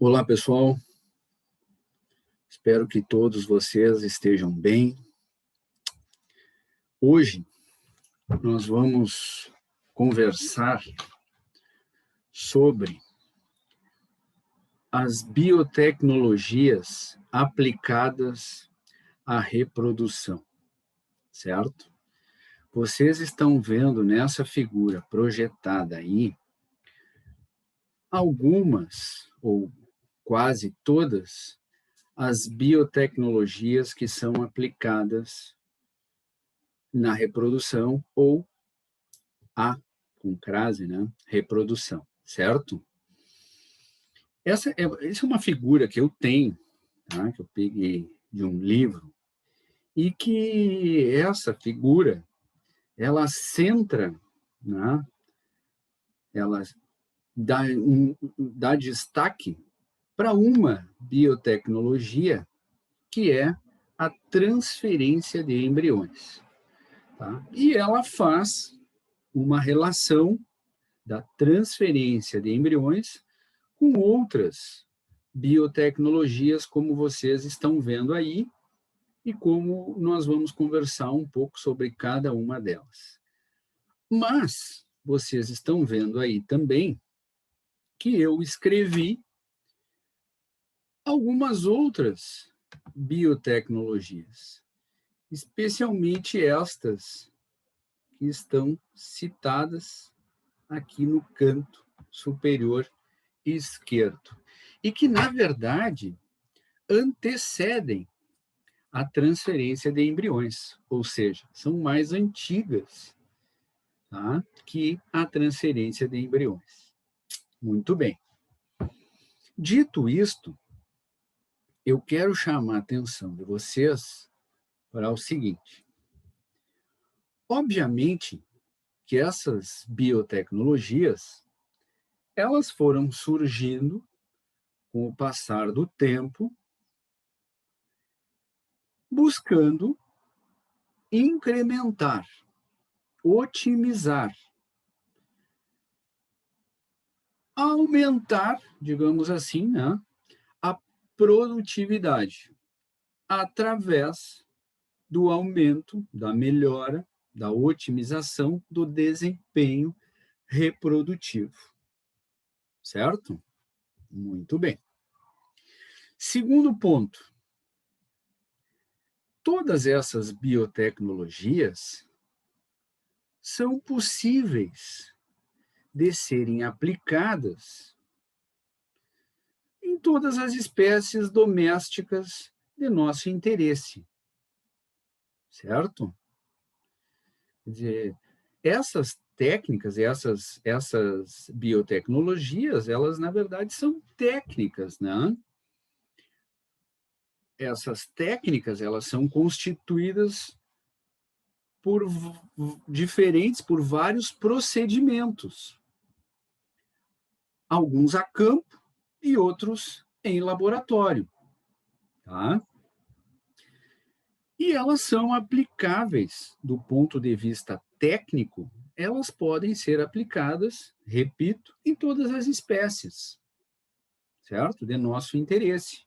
Olá, pessoal. Espero que todos vocês estejam bem. Hoje nós vamos conversar sobre as biotecnologias aplicadas à reprodução, certo? Vocês estão vendo nessa figura projetada aí algumas, ou quase todas, as biotecnologias que são aplicadas na reprodução ou a, com crase, né, reprodução, certo? Essa é uma figura que eu tenho, tá, que eu peguei de um livro, e que essa figura, ela centra, né, ela dá destaque para uma biotecnologia que é a transferência de embriões. Tá? E ela faz uma relação da transferência de embriões com outras biotecnologias, como vocês estão vendo aí, e como nós vamos conversar um pouco sobre cada uma delas. Mas vocês estão vendo aí também que eu escrevi algumas outras biotecnologias, especialmente estas que estão citadas aqui no canto superior esquerdo, e que, na verdade, antecedem a transferência de embriões, ou seja, são mais antigas, tá, que a transferência de embriões. Muito bem. Dito isto, eu quero chamar a atenção de vocês para o seguinte. Obviamente que essas biotecnologias, elas foram surgindo com o passar do tempo, buscando incrementar, otimizar, aumentar, digamos assim, né, a produtividade através do aumento, da melhora, da otimização do desempenho reprodutivo. Certo? Muito bem. Segundo ponto, todas essas biotecnologias são possíveis de serem aplicadas em todas as espécies domésticas de nosso interesse, certo? Quer dizer, essas técnicas, essas biotecnologias, elas, na verdade, são técnicas, né? Essas técnicas, elas são constituídas por por vários procedimentos, alguns a campo e outros em laboratório, tá? E elas são aplicáveis do ponto de vista técnico, elas podem ser aplicadas, repito, em todas as espécies, certo? De nosso interesse.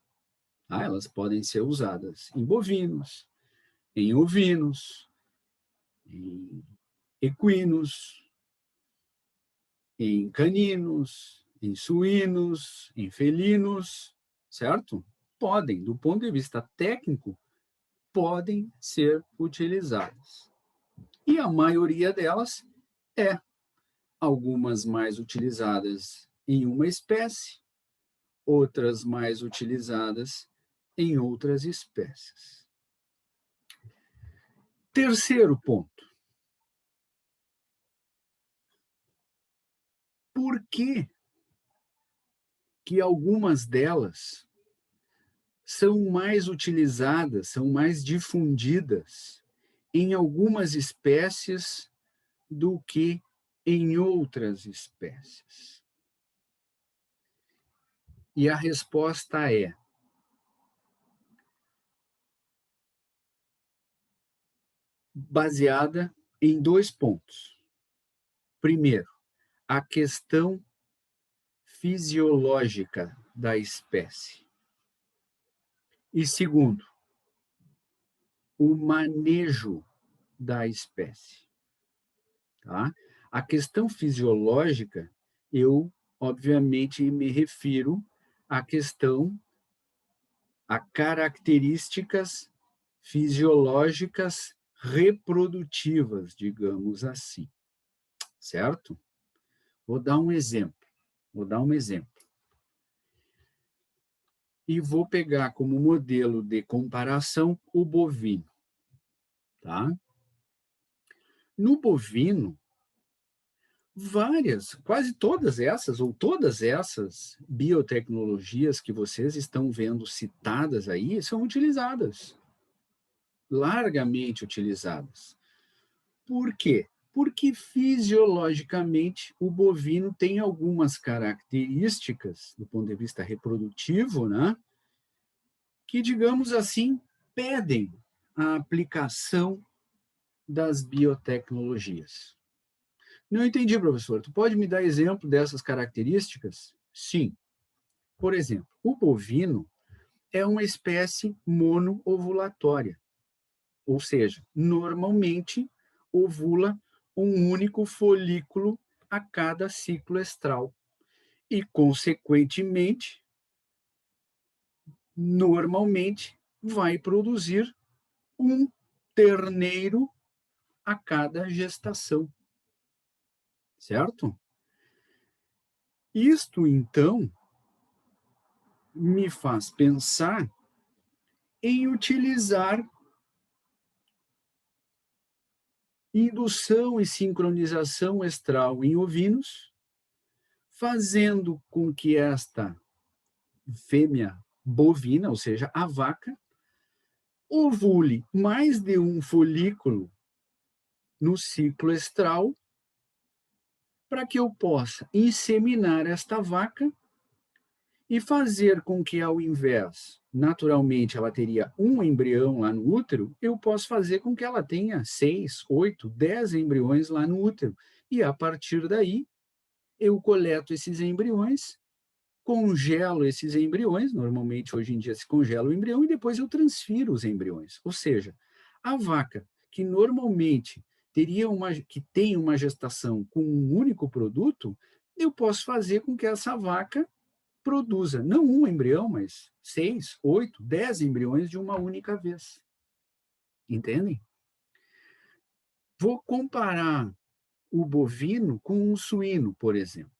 Tá? Elas podem ser usadas em bovinos, em ovinos, em equinos, em caninos, em suínos, em felinos, certo? Podem, do ponto de vista técnico, podem ser utilizadas. E a maioria delas é, algumas mais utilizadas em uma espécie, outras mais utilizadas em outras espécies. Terceiro ponto. Por que algumas delas são mais utilizadas, são mais difundidas em algumas espécies do que em outras espécies? E a resposta é: baseada em dois pontos. Primeiro, a questão fisiológica da espécie. E segundo, o manejo da espécie. Tá? A questão fisiológica, eu, obviamente, me refiro à questão, a características fisiológicas reprodutivas, digamos assim, certo? Vou dar um exemplo. E vou pegar como modelo de comparação o bovino, tá? No bovino, quase todas essas, ou todas essas biotecnologias que vocês estão vendo citadas aí, são utilizadas, largamente utilizadas. Por quê? Porque fisiologicamente o bovino tem algumas características, do ponto de vista reprodutivo, né, que, digamos assim, pedem a aplicação das biotecnologias. Não entendi, professor. Tu pode me dar exemplo dessas características? Sim. Por exemplo, o bovino é uma espécie monoovulatória, ou seja, normalmente ovula um único folículo a cada ciclo estral e, consequentemente, normalmente vai produzir um terneiro a cada gestação, certo? Isto, então, me faz pensar em utilizar indução e sincronização estral em ovinos, fazendo com que esta fêmea bovina, ou seja, a vaca, ovule mais de um folículo no ciclo estral, para que eu possa inseminar esta vaca e fazer com que, ao invés, naturalmente, ela teria um embrião lá no útero, eu posso fazer com que ela tenha 6, 8, 10 embriões lá no útero. E, a partir daí, eu coleto esses embriões, congelo esses embriões, normalmente hoje em dia se congela o embrião, e depois eu transfiro os embriões. Ou seja, a vaca, que normalmente que tem uma gestação com um único produto, eu posso fazer com que essa vaca produza não um embrião, mas 6, 8, 10 embriões de uma única vez. Entendem? Vou comparar o bovino com o suíno, por exemplo.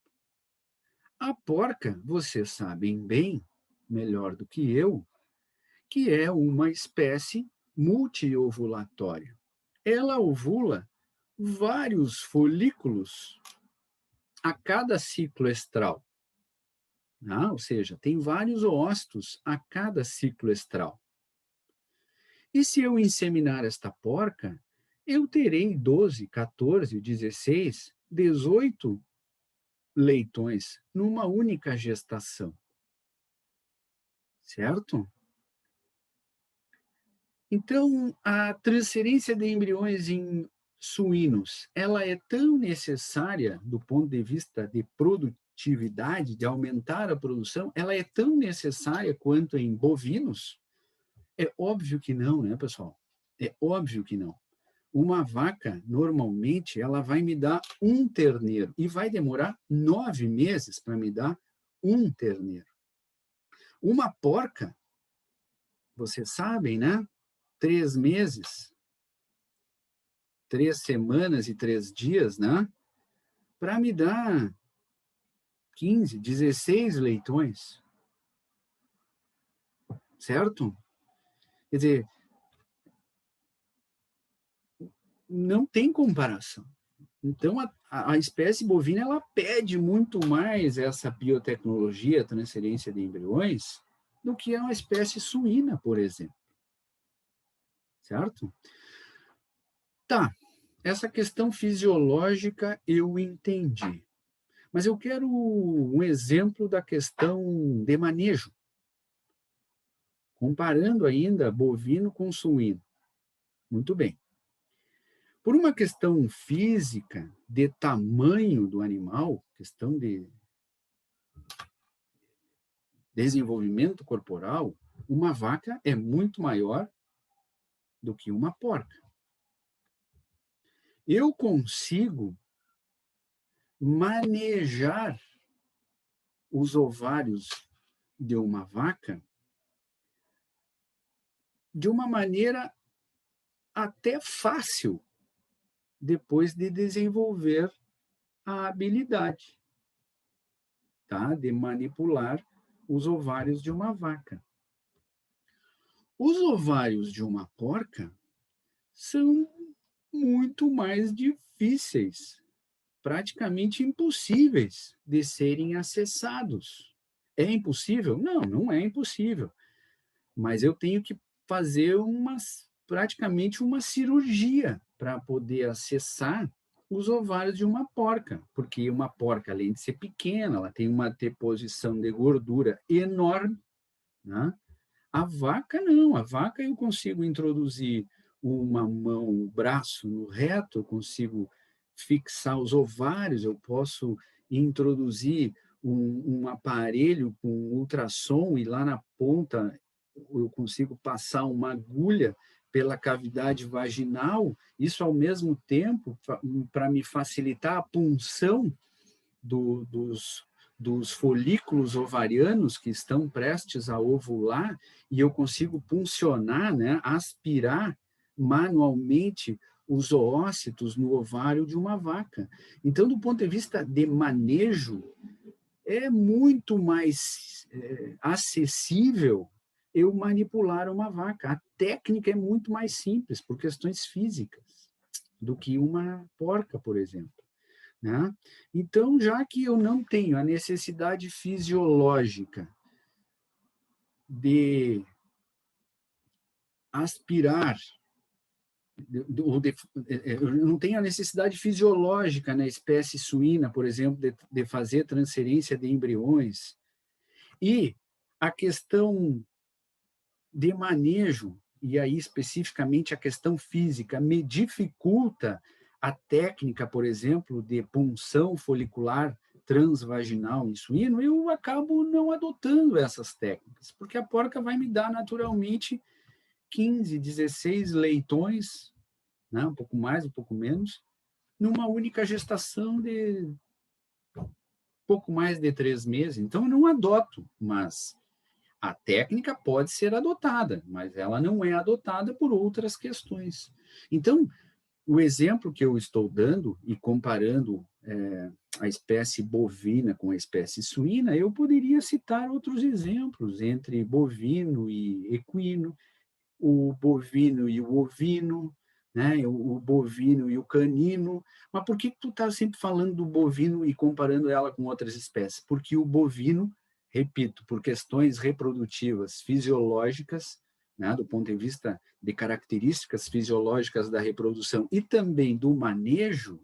A porca, vocês sabem bem, melhor do que eu, que é uma espécie multiovulatória. Ela ovula vários folículos a cada ciclo estral. Ou seja, tem vários oócitos a cada ciclo estral. E se eu inseminar esta porca, eu terei 12, 14, 16, 18 leitões numa única gestação. Certo? Então, a transferência de embriões em suínos, ela é tão necessária do ponto de vista de produtividade, de aumentar a produção, ela é tão necessária quanto em bovinos? É óbvio que não, né, pessoal? É óbvio que não. Uma vaca, normalmente, ela vai me dar um terneiro e vai demorar 9 meses para me dar um terneiro. Uma porca, vocês sabem, né? 3 meses, 3 semanas e 3 dias, né? Para me dar 15, 16 leitões. Certo? Quer dizer, não tem comparação. Então, a espécie bovina, ela pede muito mais essa biotecnologia, transferência de embriões, do que uma espécie suína, por exemplo. Certo? Tá, essa questão fisiológica eu entendi. Mas eu quero um exemplo da questão de manejo, comparando ainda bovino com suíno. Muito bem. Por uma questão física, de tamanho do animal, questão de desenvolvimento corporal, uma vaca é muito maior do que uma porca. Eu consigo manejar os ovários de uma vaca de uma maneira até fácil, depois de desenvolver a habilidade, tá? De manipular os ovários de uma vaca. Os ovários de uma porca são muito mais difíceis, praticamente impossíveis de serem acessados. É impossível? Não, não é impossível. Mas eu tenho que fazer praticamente uma cirurgia para poder acessar os ovários de uma porca, porque uma porca, além de ser pequena, ela tem uma deposição de gordura enorme, né? A vaca não, a vaca eu consigo introduzir uma mão, um braço no reto, eu consigo fixar os ovários, eu posso introduzir um aparelho com ultrassom e lá na ponta eu consigo passar uma agulha pela cavidade vaginal, isso ao mesmo tempo para me facilitar a punção dos folículos ovarianos que estão prestes a ovular, e eu consigo puncionar, né, aspirar manualmente os oócitos no ovário de uma vaca. Então, do ponto de vista de manejo, é muito mais acessível eu manipular uma vaca. A técnica é muito mais simples, por questões físicas, do que uma porca, por exemplo, né? Então, já que eu não tenho a necessidade fisiológica de aspirar, eu não tenho a necessidade fisiológica na espécie suína, por exemplo, de fazer transferência de embriões, e a questão de manejo, e aí especificamente a questão física, me dificulta a técnica, por exemplo, de punção folicular transvaginal em suíno, eu acabo não adotando essas técnicas, porque a porca vai me dar naturalmente 15, 16 leitões, né, um pouco mais, um pouco menos, numa única gestação de pouco mais de 3 meses. Então, eu não adoto, mas a técnica pode ser adotada, mas ela não é adotada por outras questões. Então, o exemplo que eu estou dando e comparando a espécie bovina com a espécie suína, eu poderia citar outros exemplos entre bovino e equino, o bovino e o ovino, né? O bovino e o canino. Mas por que tu está sempre falando do bovino e comparando ela com outras espécies? Porque o bovino, repito, por questões reprodutivas fisiológicas, né, do ponto de vista de características fisiológicas da reprodução e também do manejo,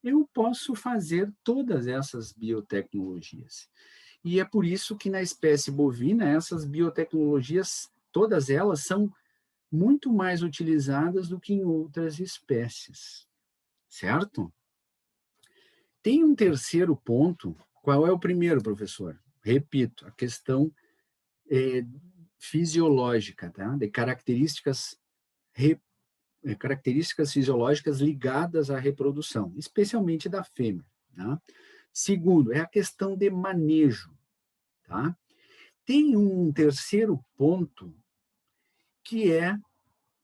eu posso fazer todas essas biotecnologias. E é por isso que na espécie bovina, essas biotecnologias, todas elas são muito mais utilizadas do que em outras espécies, certo? Tem um terceiro ponto. Qual é o primeiro, professor? Repito, a questão fisiológica, tá? De características fisiológicas ligadas à reprodução, especialmente da fêmea. Tá? Segundo, é a questão de manejo. Tá? Tem um terceiro ponto que é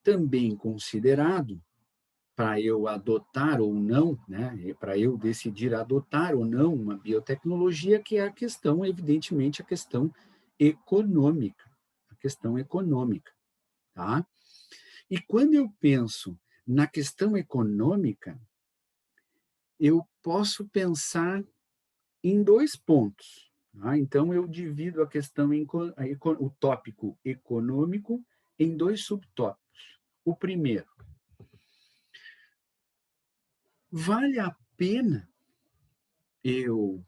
também considerado para eu adotar ou não, né, para eu decidir adotar ou não uma biotecnologia, que é a questão, evidentemente, a questão econômica. A questão econômica. Tá? E quando eu penso na questão econômica, eu posso pensar em 2 pontos. Tá? Então, eu divido a questão, o tópico econômico, em 2 subtópicos. O primeiro, vale a pena eu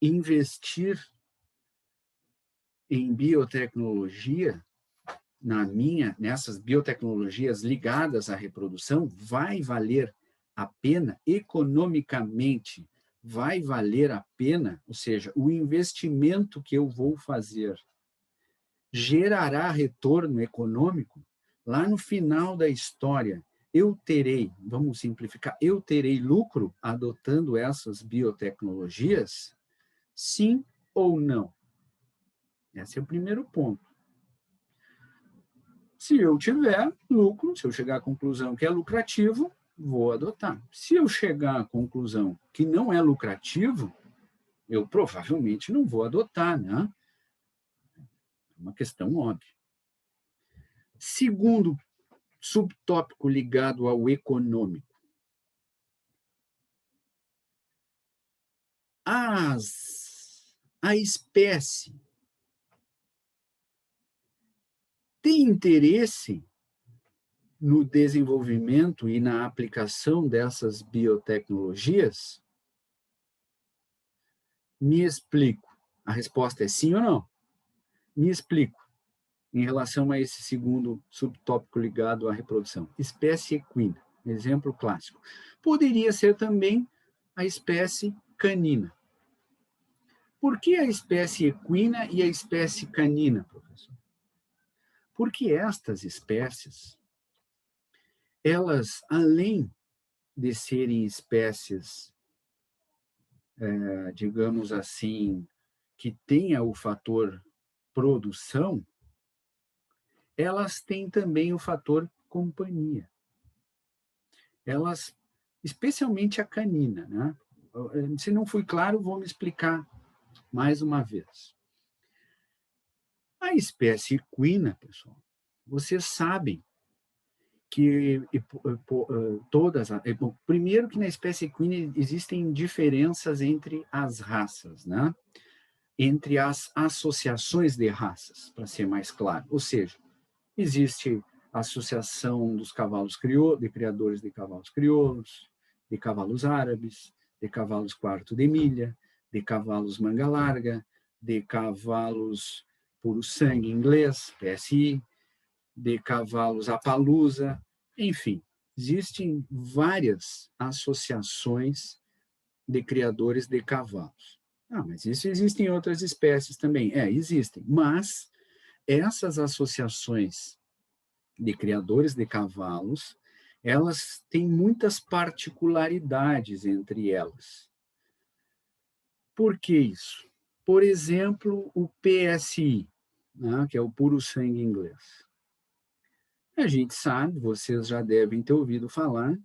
investir em biotecnologia, nessas biotecnologias ligadas à reprodução? Vai valer a pena economicamente vai valer a pena, ou seja, o investimento que eu vou fazer gerará retorno econômico, lá no final da história, eu terei, vamos simplificar, eu terei lucro adotando essas biotecnologias? Sim ou não? Esse é o primeiro ponto. Se eu tiver lucro, se eu chegar à conclusão que é lucrativo, vou adotar. Se eu chegar à conclusão que não é lucrativo, eu provavelmente não vou adotar, né? É uma questão óbvia. Segundo subtópico ligado ao econômico. A espécie tem interesse no desenvolvimento e na aplicação dessas biotecnologias? Me explico. A resposta é sim ou não? Me explico. Em relação a esse segundo subtópico ligado à reprodução. Espécie equina, exemplo clássico. Poderia ser também a espécie canina. Por que a espécie equina e a espécie canina, professor? Porque estas espécies, elas, além de serem espécies, digamos assim, que tenha o fator produção, elas têm também o fator companhia. Elas, especialmente a canina, né? Se não fui claro, vou me explicar mais uma vez. A espécie equina, pessoal, vocês sabem que todas, primeiro que na espécie equina existem diferenças entre as raças, né? Entre as associações de raças, para ser mais claro. Ou seja, existe a associação dos cavalos crioulos, de criadores de cavalos crioulos, de cavalos árabes, de cavalos quarto de milha, de cavalos manga larga, de cavalos puro sangue inglês, PSI, de cavalos Appaloosa, enfim, existem várias associações de criadores de cavalos. Ah, mas isso existem outras espécies também. Existem, mas essas associações de criadores de cavalos, elas têm muitas particularidades entre elas. Por que isso? Por exemplo, o PSI, né, que é o puro sangue inglês. A gente sabe, vocês já devem ter ouvido falar,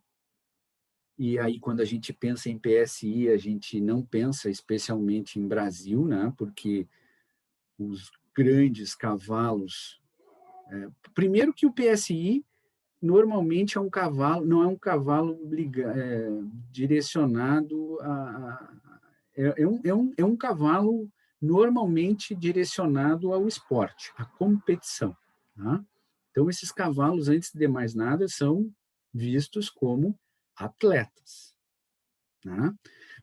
e aí quando a gente pensa em PSI, a gente não pensa especialmente em Brasil, né, porque os grandes cavalos... primeiro que o PSI normalmente é um cavalo, não é um cavalo direcionado é um cavalo normalmente direcionado ao esporte, à competição. Tá? Então, esses cavalos, antes de mais nada, são vistos como atletas. Tá?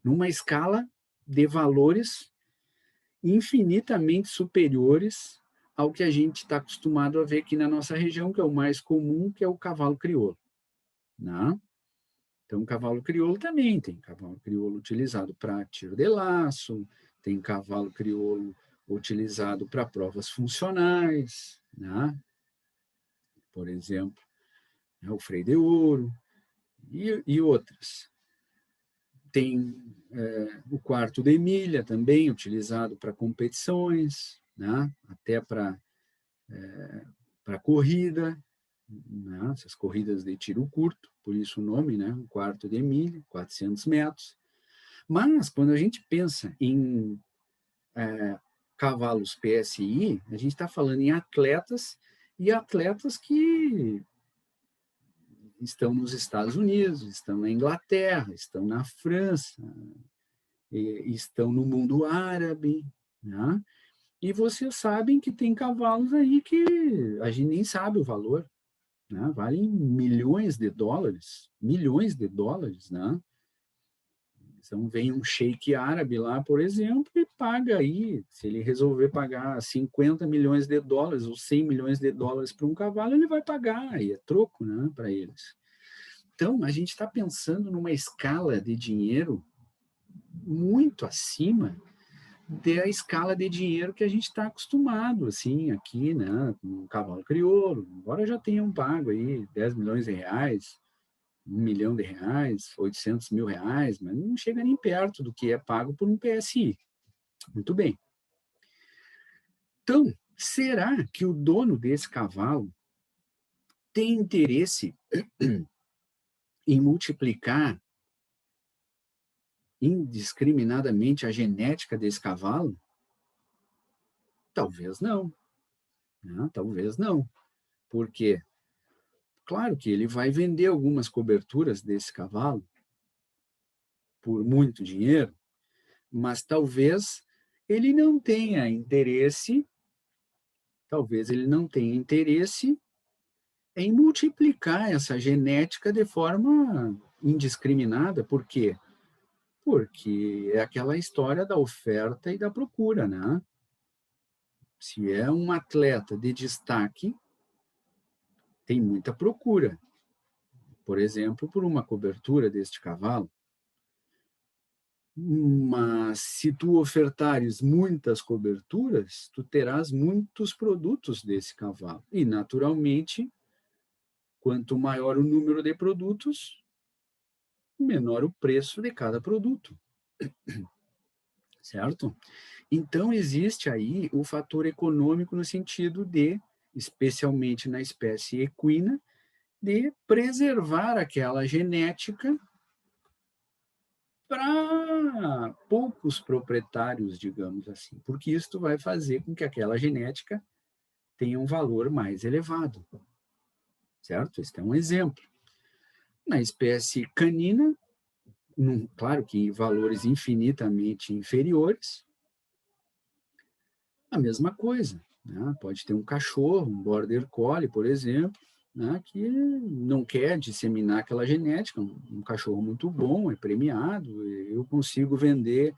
Numa escala de valores infinitamente superiores ao que a gente está acostumado a ver aqui na nossa região, que é o mais comum, que é o cavalo crioulo. Né? Então, o cavalo crioulo também tem cavalo crioulo utilizado para tiro de laço, tem cavalo crioulo utilizado para provas funcionais, né? Por exemplo, o freio de ouro e outras. Tem o quarto de milha também, utilizado para competições, né? Até para corrida, né? Essas corridas de tiro curto, por isso o nome, né? Um quarto de milha, 400 metros. Mas, quando a gente pensa em cavalos PSI, a gente está falando em atletas e atletas que estão nos Estados Unidos, estão na Inglaterra, estão na França, estão no mundo árabe, né? E vocês sabem que tem cavalos aí que a gente nem sabe o valor, né? Valem milhões de dólares, né? Então, vem um sheik árabe lá, por exemplo, e paga aí, se ele resolver pagar 50 milhões de dólares ou 100 milhões de dólares para um cavalo, ele vai pagar, aí é troco, né, para eles. Então, a gente está pensando numa escala de dinheiro muito acima da escala de dinheiro que a gente está acostumado, assim, aqui, né, com o cavalo crioulo. Agora já tenham pago aí 10 milhões de reais, 1 milhão de reais, 800 mil reais, mas não chega nem perto do que é pago por um PSI. Muito bem. Então, será que o dono desse cavalo tem interesse em multiplicar indiscriminadamente a genética desse cavalo? Talvez não, né? Talvez não. Por quê? Claro que ele vai vender algumas coberturas desse cavalo por muito dinheiro, mas talvez ele não tenha interesse em multiplicar essa genética de forma indiscriminada. Por quê? Porque é aquela história da oferta e da procura, né? Se é um atleta de destaque, tem muita procura, por exemplo, por uma cobertura deste cavalo. Mas se tu ofertares muitas coberturas, tu terás muitos produtos desse cavalo. E, naturalmente, quanto maior o número de produtos, menor o preço de cada produto, certo? Então, existe aí o fator econômico no sentido de, especialmente na espécie equina, de preservar aquela genética para poucos proprietários, digamos assim, porque isto vai fazer com que aquela genética tenha um valor mais elevado, certo? Este é um exemplo. Na espécie canina, claro que em valores infinitamente inferiores, a mesma coisa, né? Pode ter um cachorro, um border collie, por exemplo, né, que não quer disseminar aquela genética, um cachorro muito bom, é premiado, eu consigo vender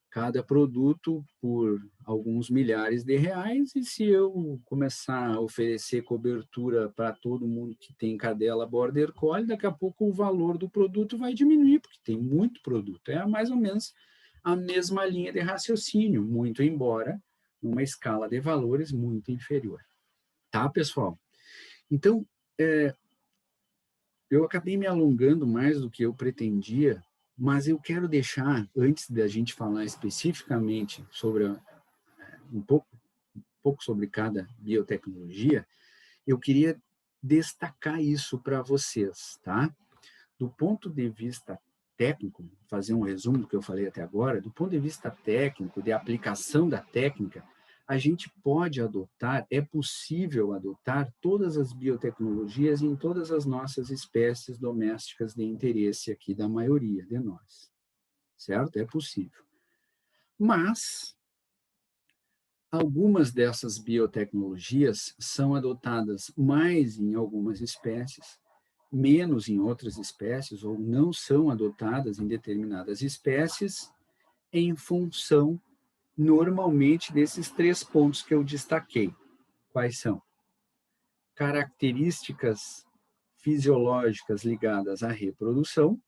cada produto por alguns milhares de reais, e se eu começar a oferecer cobertura para todo mundo que tem cadela border collie, daqui a pouco o valor do produto vai diminuir, porque tem muito produto. É mais ou menos a mesma linha de raciocínio, muito embora numa escala de valores muito inferior. Tá, pessoal? Então, eu acabei me alongando mais do que eu pretendia, mas eu quero deixar, antes da gente falar especificamente sobre um pouco sobre cada biotecnologia, eu queria destacar isso para vocês, tá? Do ponto de vista técnico, fazer um resumo do que eu falei até agora, do ponto de vista técnico, de aplicação da técnica, a gente pode adotar, é possível adotar todas as biotecnologias em todas as nossas espécies domésticas de interesse aqui da maioria de nós, certo? É possível. Mas algumas dessas biotecnologias são adotadas mais em algumas espécies, menos em outras espécies, ou não são adotadas em determinadas espécies, em função, normalmente, desses 3 pontos que eu destaquei. Quais são? Características fisiológicas ligadas à reprodução,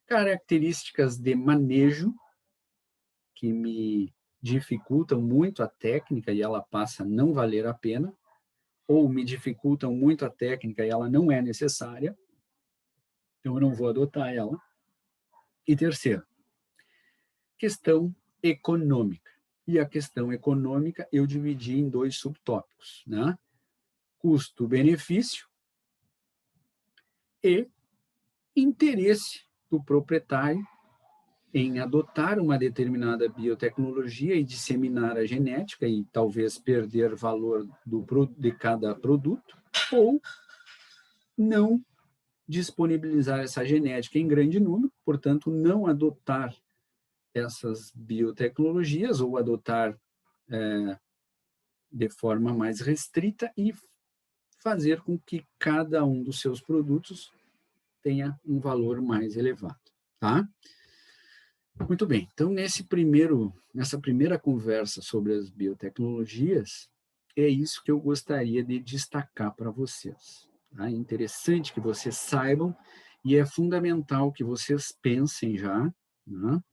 características de manejo, que me dificultam muito a técnica e ela passa a não valer a pena, ou me dificultam muito a técnica e ela não é necessária, então eu não vou adotar ela. E terceiro, questão econômica. E a questão econômica eu dividi em 2 subtópicos, né? Custo-benefício e interesse do proprietário em adotar uma determinada biotecnologia e disseminar a genética e talvez perder valor de cada produto, ou não disponibilizar essa genética em grande número, portanto, não adotar essas biotecnologias ou adotar de forma mais restrita e fazer com que cada um dos seus produtos tenha um valor mais elevado, tá? Muito bem, então nessa primeira conversa sobre as biotecnologias, é isso que eu gostaria de destacar para vocês. Tá? É interessante que vocês saibam E é fundamental que vocês pensem já, né,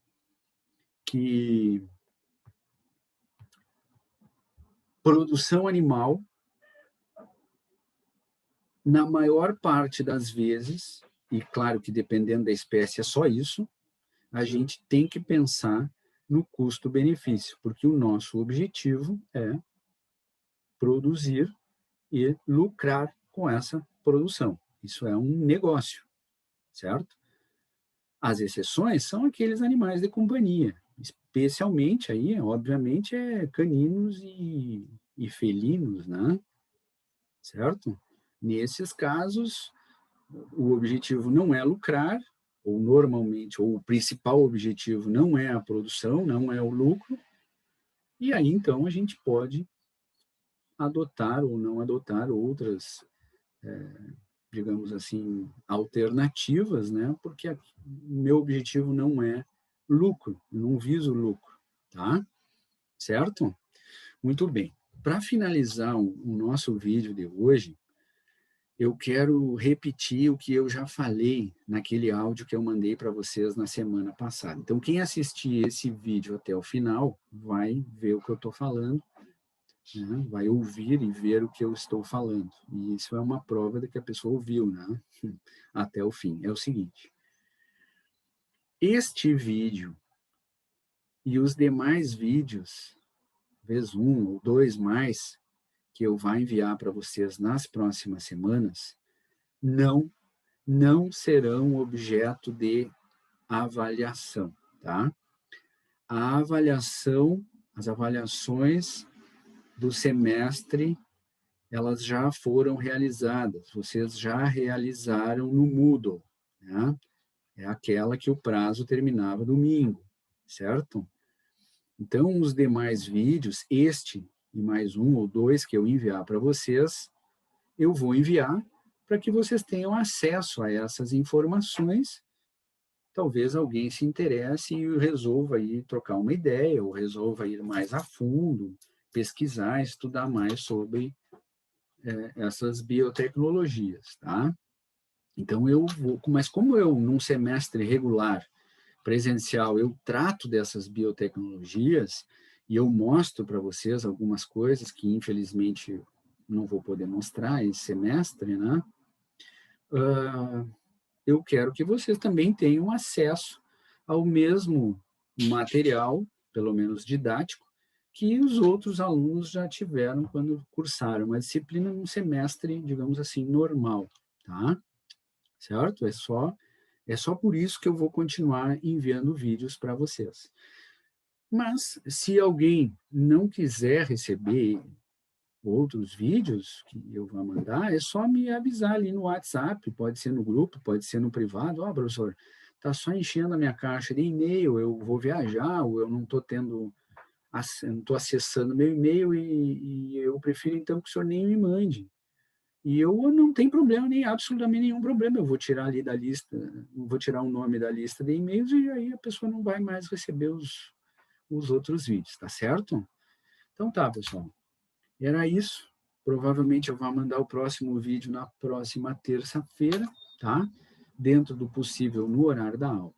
que produção animal, na maior parte das vezes, e claro que dependendo da espécie é só isso, a gente tem que pensar no custo-benefício, porque o nosso objetivo é produzir e lucrar com essa produção. Isso é um negócio, certo? As exceções são aqueles animais de companhia, especialmente aí, obviamente, caninos e felinos, né? Certo? Nesses casos, o objetivo não é lucrar, ou normalmente, ou o principal objetivo não é a produção, não é o lucro, e aí então a gente pode adotar ou não adotar outras, digamos assim, alternativas, né? Porque o meu objetivo não é lucro, eu não viso lucro, tá? Certo? Muito bem. Para finalizar o nosso vídeo de hoje, eu quero repetir o que eu já falei naquele áudio que eu mandei para vocês na semana passada. Então, quem assistir esse vídeo até o final vai ver o que eu estou falando, né? Vai ouvir e ver o que eu estou falando. E isso é uma prova de que a pessoa ouviu, né? Até o fim. É o seguinte: este vídeo e os demais vídeos, talvez um ou dois mais, que eu vou enviar para vocês nas próximas semanas, não não serão objeto de avaliação, tá? A avaliação, as avaliações do semestre, elas já foram realizadas, vocês já realizaram no Moodle, né? É aquela que o prazo terminava domingo, certo? Então, os demais vídeos, este e mais um ou dois que eu enviar para vocês, eu vou enviar para que vocês tenham acesso a essas informações. Talvez alguém se interesse e resolva ir trocar uma ideia, ou resolva ir mais a fundo, pesquisar, estudar mais sobre essas biotecnologias, tá? Então eu vou, mas como eu, num semestre regular, presencial, eu trato dessas biotecnologias e eu mostro para vocês algumas coisas que infelizmente não vou poder mostrar esse semestre, né? Eu quero que vocês também tenham acesso ao mesmo material, pelo menos didático, que os outros alunos já tiveram quando cursaram a disciplina num semestre, digamos assim, normal, tá? Certo? É só por isso que eu vou continuar enviando vídeos para vocês. Mas, se alguém não quiser receber outros vídeos que eu vou mandar, é só me avisar ali no WhatsApp, pode ser no grupo, pode ser no privado. Ó, professor, tá só enchendo a minha caixa de e-mail, eu vou viajar, ou eu não estou tendo, não estou acessando meu e-mail e eu prefiro então que o senhor nem me mande. E eu não tenho problema, nem absolutamente nenhum problema. Eu vou tirar ali da lista, vou tirar o nome da lista de e-mails e aí a pessoa não vai mais receber os outros vídeos, tá certo? Então tá, pessoal. Era isso. Provavelmente eu vou mandar o próximo vídeo na próxima terça-feira, tá? Dentro do possível no horário da aula,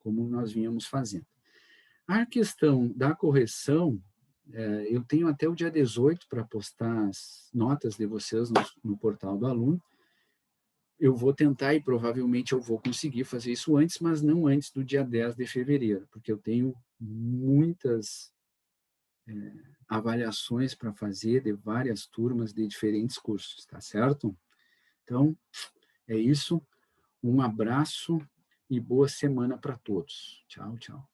como nós vínhamos fazendo. A questão da correção, eu tenho até o dia 18 para postar as notas de vocês no portal do aluno. Eu vou tentar e provavelmente eu vou conseguir fazer isso antes, mas não antes do dia 10 de fevereiro, porque eu tenho muitas avaliações para fazer de várias turmas de diferentes cursos, tá certo? Então, é isso. Um abraço e boa semana para todos. Tchau, tchau.